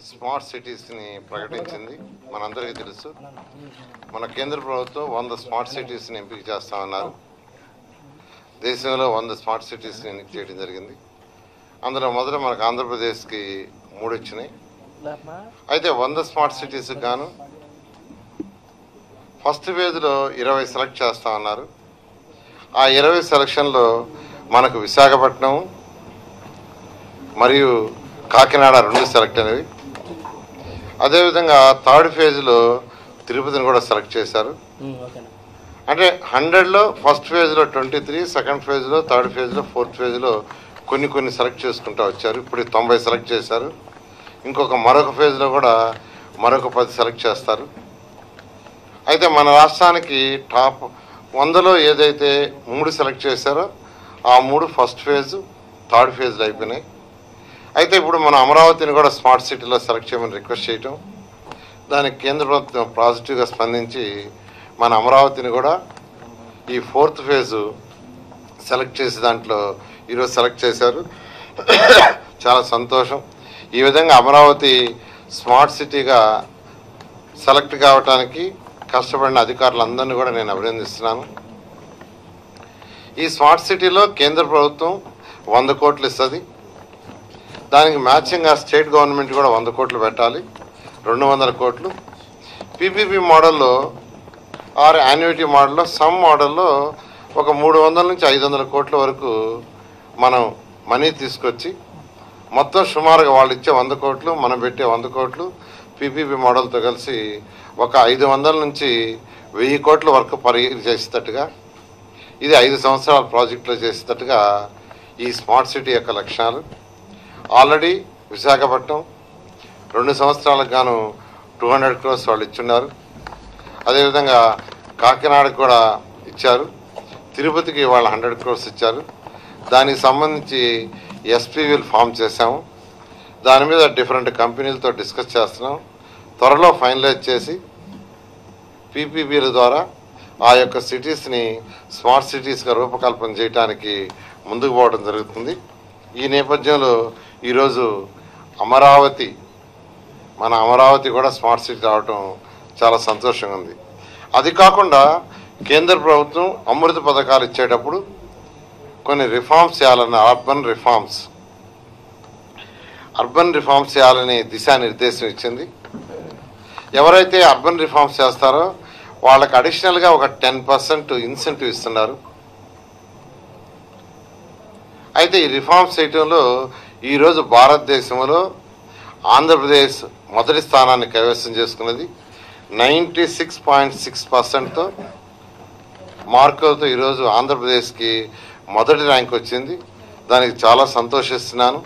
Smart సిటీస్ని ప్రకటించింది. మనందరికీ తెలుసు, మన కేంద్ర ప్రభుత్వం 100 స్మార్ట్ సిటీస్ని ఎంపిక చేస్తామన్నారు. దేశంలో 100 స్మార్ట్ సిటీస్ని ఎన్నిక చేయడం జరిగింది. అందులో మొదట మనకు ఆంధ్రప్రదేశ్కి 3 వచ్చినాయి. అయితే 100 స్మార్ట్ సిటీస్కి గాను ఫస్ట్ ఫేజ్లో 20 సెలెక్ట్ చేస్తామన్నారు. ఆ 20 సెలక్షన్లో మనకు విశాఖపట్నం మరియు కాకినాడ 2 సెలెక్ట్ అనేవి. అదేవిధంగా థర్డ్ ఫేజ్లో తిరుపతిని కూడా సెలెక్ట్ చేశారు. అంటే 100లో ఫస్ట్ ఫేజ్లో 23, సెకండ్ ఫేజ్లో, థర్డ్ ఫేజ్లో, ఫోర్త్ ఫేజ్లో కొన్ని సెలెక్ట్ చేసుకుంటూ వచ్చారు. ఇప్పుడు 90 సెలెక్ట్ చేశారు. మరొక ఫేజ్లో కూడా మరొక 10 సెలెక్ట్ చేస్తారు. అయితే మన రాష్ట్రానికి టాప్ 100లో ఏదైతే 3 సెలెక్ట్ చేశారో ఆ 3 ఫస్ట్ ఫేజ్, థర్డ్ ఫేజ్లో అయిపోయినాయి. అయితే ఇప్పుడు మన అమరావతిని కూడా స్మార్ట్ సిటీలో సెలెక్ట్ చేయమని రిక్వెస్ట్ చేయటం, దానికి కేంద్ర ప్రభుత్వం పాజిటివ్గా స్పందించి మన అమరావతిని కూడా ఈ 4th ఫేజు సెలెక్ట్ చేసి దాంట్లో ఈరోజు సెలెక్ట్ చేశారు. చాలా సంతోషం. ఈ విధంగా అమరావతి స్మార్ట్ సిటీగా సెలెక్ట్ కావడానికి కష్టపడిన అధికారులందరినీ కూడా నేను అభినందిస్తున్నాను. ఈ స్మార్ట్ సిటీలో కేంద్ర ప్రభుత్వం 100 కోట్లు ఇస్తుంది. దానికి మ్యాచింగ్గా స్టేట్ గవర్నమెంట్ కూడా 100 కోట్లు పెట్టాలి, 200 కోట్లు. పీపీపీ మోడల్లో ఆర్ యాన్యుటీ మోడల్లో సమ్ మోడల్లో ఒక 300 నుంచి 500 కోట్ల వరకు మనం మనీ తీసుకొచ్చి మొత్తం సుమారుగా వాళ్ళు ఇచ్చే 100 కోట్లు, మనం పెట్టే 100 కోట్లు పీపీపీ మోడల్తో కలిసి ఒక 500 నుంచి 1000 కోట్ల వరకు చేసేటట్టుగా, ఇది 5 సంవత్సరాల ప్రాజెక్టులో చేసేటట్టుగా ఈ స్మార్ట్ సిటీ యొక్క లక్ష్యాలు. ఆల్రెడీ విశాఖపట్నం 2 సంవత్సరాలకు గాను 200 crores వాళ్ళు ఇచ్చున్నారు. అదేవిధంగా కాకినాడకు కూడా ఇచ్చారు. తిరుపతికి వాళ్ళు 100 crores ఇచ్చారు. దానికి సంబంధించి ఎస్పీవీలు ఫామ్ చేశాము. దాని మీద డిఫరెంట్ కంపెనీలతో డిస్కస్ చేస్తున్నాం. త్వరలో ఫైనలైజ్ చేసి పీపీపీల ద్వారా ఆ యొక్క సిటీస్ని స్మార్ట్ సిటీస్గా రూపకల్పన చేయడానికి ముందుకు పోవడం జరుగుతుంది. ఈ నేపథ్యంలో ఈరోజు మన అమరావతి కూడా స్మార్ట్ సిటీ రావటం చాలా సంతోషంగా ఉంది. అది కాకుండా కేంద్ర ప్రభుత్వం అమృత పథకాలు ఇచ్చేటప్పుడు కొన్ని రిఫార్మ్స్ చేయాలన్న అర్బన్ రిఫార్మ్స్ చేయాలని దిశానిర్దేశం ఇచ్చింది. ఎవరైతే అర్బన్ రిఫార్మ్స్ చేస్తారో వాళ్ళకి అడిషనల్గా ఒక 10% ఇన్సెంటివ్ ఇస్తున్నారు. అయితే ఈ రిఫార్మ్స్ చేయటంలో ఈరోజు భారతదేశంలో ఆంధ్రప్రదేశ్ మొదటి స్థానాన్ని కైవసం చేసుకున్నది. 96.6%తో మార్కులతో ఈరోజు ఆంధ్రప్రదేశ్కి మొదటి ర్యాంక్ వచ్చింది. దానికి చాలా సంతోషిస్తున్నాను.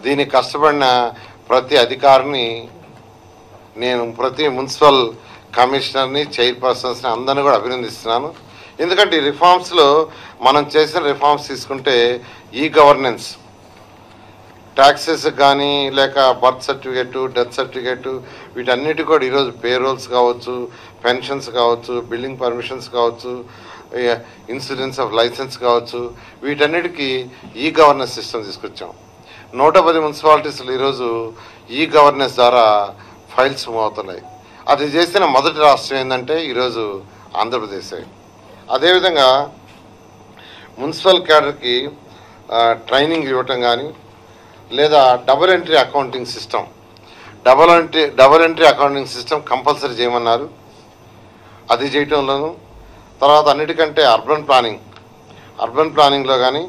దీనికి కష్టపడిన ప్రతి అధికారిని నేను, ప్రతి మున్సిపల్ కమిషనర్ని, చైర్పర్సన్స్ని అందరినీ కూడా అభినందిస్తున్నాను. ఎందుకంటే ఈ రిఫార్మ్స్లో మనం చేసిన రిఫార్మ్స్ తీసుకుంటే ఈ గవర్నెన్స్, ట్యాక్సెస్ కానీ లేక బర్త్ సర్టిఫికేట్, డెత్ సర్టిఫికేట్, వీటన్నిటి కూడా ఈరోజు పేరోల్స్ కావచ్చు, పెన్షన్స్ కావచ్చు, బిల్డింగ్ పర్మిషన్స్ కావచ్చు, ఇన్సూరెన్స్ ఆఫ్ లైసెన్స్ కావచ్చు, వీటన్నిటికీ ఈ గవర్నెన్స్ సిస్టమ్ తీసుకొచ్చాం. 110 మున్సిపాలిటీస్లో ఈరోజు ఈ గవర్నెన్స్ ద్వారా ఫైల్స్ మూవ్ అవుతున్నాయి. అది చేసిన మొదటి రాష్ట్రం ఏంటంటే ఈరోజు ఆంధ్రప్రదేశ్. అదేవిధంగా మున్సిపల్ క్యాడర్కి ట్రైనింగ్ ఇవ్వటం కానీ, లేదా double entry accounting system compulsory చేయమన్నారు. అది చేయటంలోనూ, తర్వాత అన్నిటికంటే అర్బన్ ప్లానింగ్లో కానీ,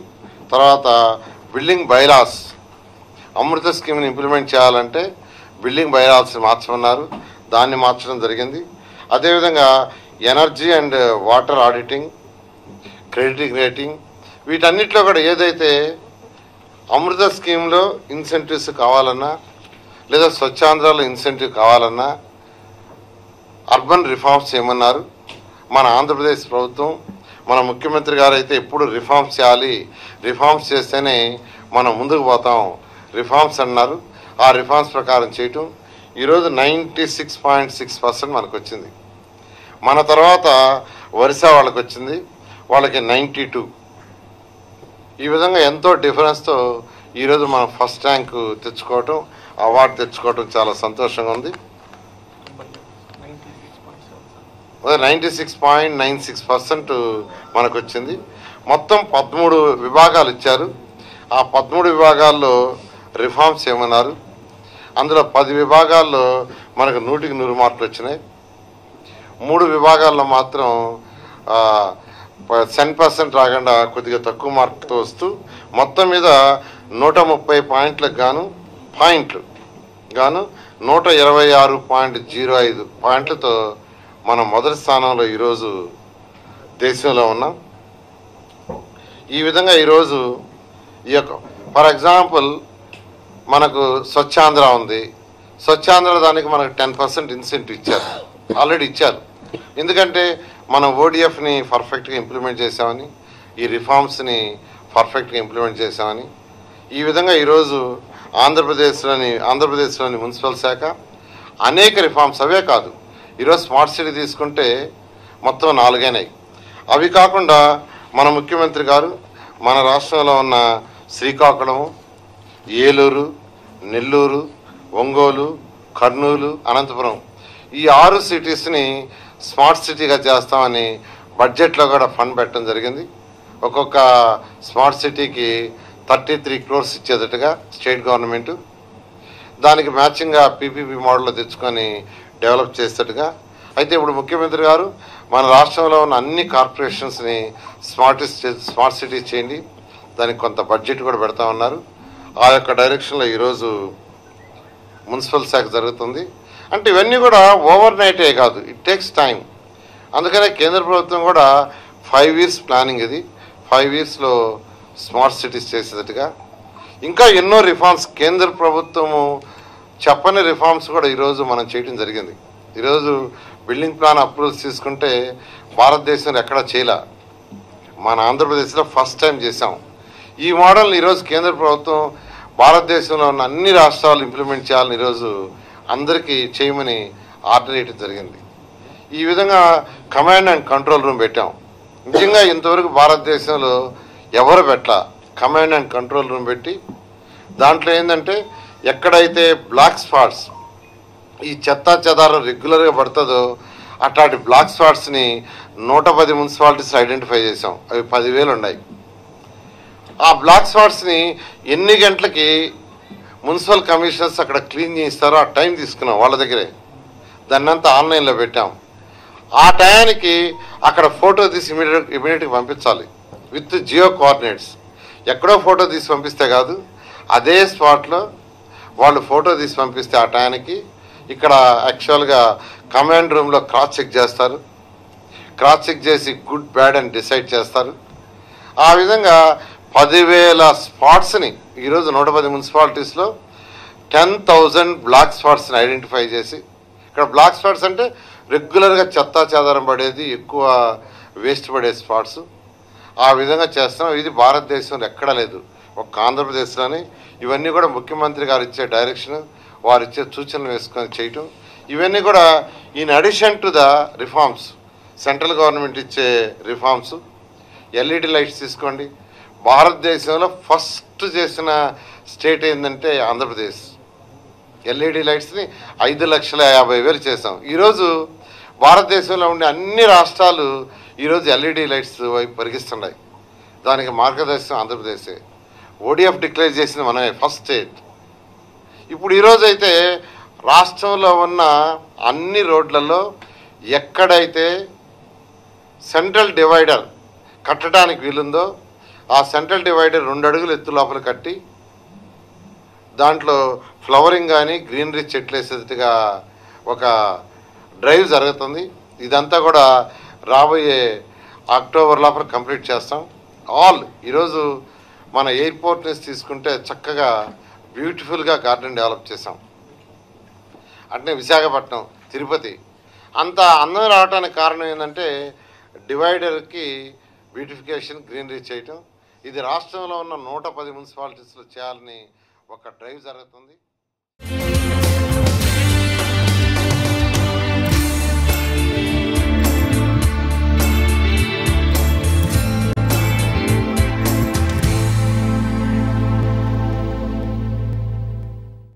తర్వాత బిల్డింగ్ బైలాస్, అమృత స్కీమ్ని ఇంప్లిమెంట్ చేయాలంటే బిల్డింగ్ బైలాస్ని మార్చమన్నారు. దాన్ని మార్చడం జరిగింది. అదేవిధంగా energy and water auditing, credit rating, వీటన్నిటిలో కూడా ఏదైతే అమృత స్కీమ్లో ఇన్సెంటివ్స్ కావాలన్నా, లేదా స్వచ్ఛాంధ్రలో ఇన్సెంటివ్ కావాలన్నా అర్బన్ రిఫార్మ్స్ చేయమన్నారు. మన ఆంధ్రప్రదేశ్ ప్రభుత్వం, మన ముఖ్యమంత్రి గారు అయితే ఎప్పుడు రిఫార్మ్స్ చేయాలి, రిఫార్మ్స్ చేస్తేనే మనం ముందుకు పోతాం, రిఫార్మ్స్ అన్నారు. ఆ రిఫార్మ్స్ ప్రకారం చేయటం ఈరోజు 96.6% మనకు వచ్చింది. మన తర్వాత ఒరిస్సా వాళ్ళకి వచ్చింది, వాళ్ళకి 92. ఈ విధంగా ఎంతో డిఫరెన్స్తో ఈరోజు మనం ఫస్ట్ ర్యాంక్ తెచ్చుకోవటం, అవార్డు తెచ్చుకోవటం చాలా సంతోషంగా ఉంది. 96.96% మనకు వచ్చింది. మొత్తం 13 విభాగాలు ఇచ్చారు. ఆ 13 విభాగాల్లో రిఫార్మ్స్ ఏమన్నారు. అందులో 10 విభాగాల్లో మనకు 100కి 100 మార్కులు వచ్చినాయి. 3 విభాగాల్లో మాత్రం 10% రాకుండా కొద్దిగా తక్కువ మార్కులతో వస్తూ మొత్తం మీద 130 పాయింట్లకు గాను 126.05 పాయింట్లతో మనం మొదటి స్థానంలో ఈరోజు దేశంలో ఉన్నాం. ఈ విధంగా ఈరోజు ఈ యొక్క ఫర్ ఎగ్జాంపుల్ మనకు స్వచ్ఛాంధ్ర ఉంది. స్వచ్ఛాంధ్ర దానికి మనకు 10% ఇన్సెంటివ్ ఇచ్చారు, ఆల్రెడీ ఇచ్చారు. ఎందుకంటే మనం ఓడిఎఫ్ని పర్ఫెక్ట్గా ఇంప్లిమెంట్ చేసామని, ఈ రిఫార్మ్స్ని పర్ఫెక్ట్గా ఇంప్లిమెంట్ చేసామని. ఈ విధంగా ఈరోజు ఆంధ్రప్రదేశ్లోని మున్సిపల్ శాఖ అనేక రిఫార్మ్స్, అవే కాదు, ఈరోజు స్మార్ట్ సిటీ తీసుకుంటే మొత్తం 4 అయినాయి. అవి కాకుండా మన ముఖ్యమంత్రి గారు మన రాష్ట్రంలో ఉన్న శ్రీకాకుళం, ఏలూరు, నెల్లూరు, ఒంగోలు, కర్నూలు, అనంతపురం ఈ 6 సిటీస్ని స్మార్ట్ సిటీగా చేస్తామని బడ్జెట్లో కూడా ఫండ్ పెట్టడం జరిగింది. ఒక్కొక్క స్మార్ట్ సిటీకి 33 crores ఇచ్చేటట్టుగా స్టేట్ గవర్నమెంటు, దానికి మ్యాచింగ్గా పీపీపీ మోడల్లో తెచ్చుకొని డెవలప్ చేసేటట్టుగా. అయితే ఇప్పుడు ముఖ్యమంత్రి గారు మన రాష్ట్రంలో ఉన్న అన్ని కార్పొరేషన్స్ని స్మార్ట్ సిటీస్ చేయండి, దానికి కొంత బడ్జెట్ కూడా పెడతా ఉన్నారు. ఆ యొక్క డైరెక్షన్లో ఈరోజు మున్సిపల్ శాఖ జరుగుతుంది. అంటే ఇవన్నీ కూడా ఓవర్ నైటే కాదు, ఇట్ టేక్స్ టైం. అందుకనే కేంద్ర ప్రభుత్వం కూడా 5 years ప్లానింగ్, ఇది 5 yearsలో స్మార్ట్ సిటీస్ చేసేటట్టుగా. ఇంకా ఎన్నో రిఫార్మ్స్, కేంద్ర ప్రభుత్వము చెప్పని రిఫార్మ్స్ కూడా ఈరోజు మనం చేయడం జరిగింది. ఈరోజు బిల్డింగ్ ప్లాన్ అప్రూవల్స్ తీసుకుంటే భారతదేశంలో ఎక్కడా చేయలే, మన ఆంధ్రప్రదేశ్లో ఫస్ట్ టైం చేసాం. ఈ మోడల్ని ఈరోజు కేంద్ర ప్రభుత్వం భారతదేశంలో ఉన్న అన్ని రాష్ట్రాలు ఇంప్లిమెంట్ చేయాలని ఈరోజు అందరికీ చేయమని ఆర్డర్ వేయడం జరిగింది. ఈ విధంగా కమాండ్ అండ్ కంట్రోల్ రూమ్ పెట్టాం. నిజంగా ఇంతవరకు భారతదేశంలో ఎవరు పెట్టలా. కమాండ్ అండ్ కంట్రోల్ రూమ్ పెట్టి దాంట్లో ఏంటంటే ఎక్కడైతే బ్లాక్ స్పాట్స్, ఈ చెత్తా చెదారం రెగ్యులర్గా పడుతుందో అట్లాంటి బ్లాక్ స్పాట్స్ని 110 మున్సిపాలిటీస్ ఐడెంటిఫై చేసాం. అవి 10,000 ఉన్నాయి. ఆ బ్లాక్ స్పాట్స్ని ఎన్ని గంటలకి మున్సిపల్ కమిషనర్స్ అక్కడ క్లీన్ చేయిస్తారో ఆ టైం తీసుకున్నాం వాళ్ళ దగ్గరే. దాన్ని అంతా ఆన్లైన్లో పెట్టాం. ఆ టయానికి అక్కడ ఫోటో తీసి ఇమీడియట్గా పంపించాలి విత్ జియో కోఆర్డినేట్స్. ఎక్కడో ఫోటో తీసి పంపిస్తే కాదు, అదే స్పాట్లో వాళ్ళు ఫోటో తీసి పంపిస్తే ఆ టయానికి ఇక్కడ యాక్చువల్గా కమాండ్ రూమ్లో క్రాస్ చెక్ చేస్తారు. క్రాస్ చెక్ చేసి గుడ్ బ్యాడ్ అని డిసైడ్ చేస్తారు. ఆ విధంగా 10,000 స్పాట్స్ని ఈరోజు 110 మున్సిపాలిటీస్లో 10,000 బ్లాక్ స్పాట్స్ని ఐడెంటిఫై చేసి, ఇక్కడ బ్లాక్ స్పాట్స్ అంటే రెగ్యులర్గా చెత్తా చెదారం పడేది, ఎక్కువ వేస్ట్ పడే స్పాట్స్. ఆ విధంగా చేస్తున్నాం. ఇది భారతదేశంలో ఎక్కడా లేదు, ఒక్క ఆంధ్రప్రదేశ్లోనే. ఇవన్నీ కూడా ముఖ్యమంత్రి గారు ఇచ్చే డైరెక్షన్, వారు ఇచ్చే సూచనలు వేసుకొని చేయటం. ఇవన్నీ కూడా in addition to the reforms, central government ఇచ్చే రిఫార్మ్స్. ఎల్ఈడి లైట్స్ తీసుకోండి, భారతదేశంలో ఫస్ట్ చేసిన స్టేట్ ఏంటంటే ఆంధ్రప్రదేశ్. ఎల్ఈడి లైట్స్ని 5,50,000 చేసాం. ఈరోజు భారతదేశంలో ఉండే అన్ని రాష్ట్రాలు ఈరోజు ఎల్ఈడి లైట్స్ వైపు పరిగిస్తున్నాయి. దానికి మార్గదర్శనం ఆంధ్రప్రదేశే. ఓడిఎఫ్ డిక్లేర్ చేసిన మనమే ఫస్ట్ స్టేట్. ఇప్పుడు ఈరోజు అయితే రాష్ట్రంలో ఉన్న అన్ని రోడ్లలో ఎక్కడైతే సెంట్రల్ డివైడర్ కట్టడానికి వీలుందో ఆ సెంట్రల్ డివైడర్ 2 అడుగులు ఎత్తు లోపల కట్టి దాంట్లో ఫ్లవరింగ్ కానీ గ్రీనరీ చెట్లు వేసేట్టుగా ఒక డ్రైవ్ జరుగుతుంది. ఇదంతా కూడా రాబోయే అక్టోబర్ లోపల కంప్లీట్ చేస్తాం. ఈరోజు మన ఎయిర్పోర్ట్ నుంచి తీసుకుంటే చక్కగా బ్యూటిఫుల్గా గార్డెన్ డెవలప్ చేసాం. అట్నే విశాఖపట్నం, తిరుపతి అంత అందం రావడానికి కారణం ఏంటంటే డివైడర్కి బ్యూటిఫికేషన్, గ్రీనరీ చేయటం. ఇది రాష్ట్రంలో ఉన్న 110 మున్సిపాలిటీస్లో చేయాలని ఒక డ్రైవ్ జరుగుతుంది.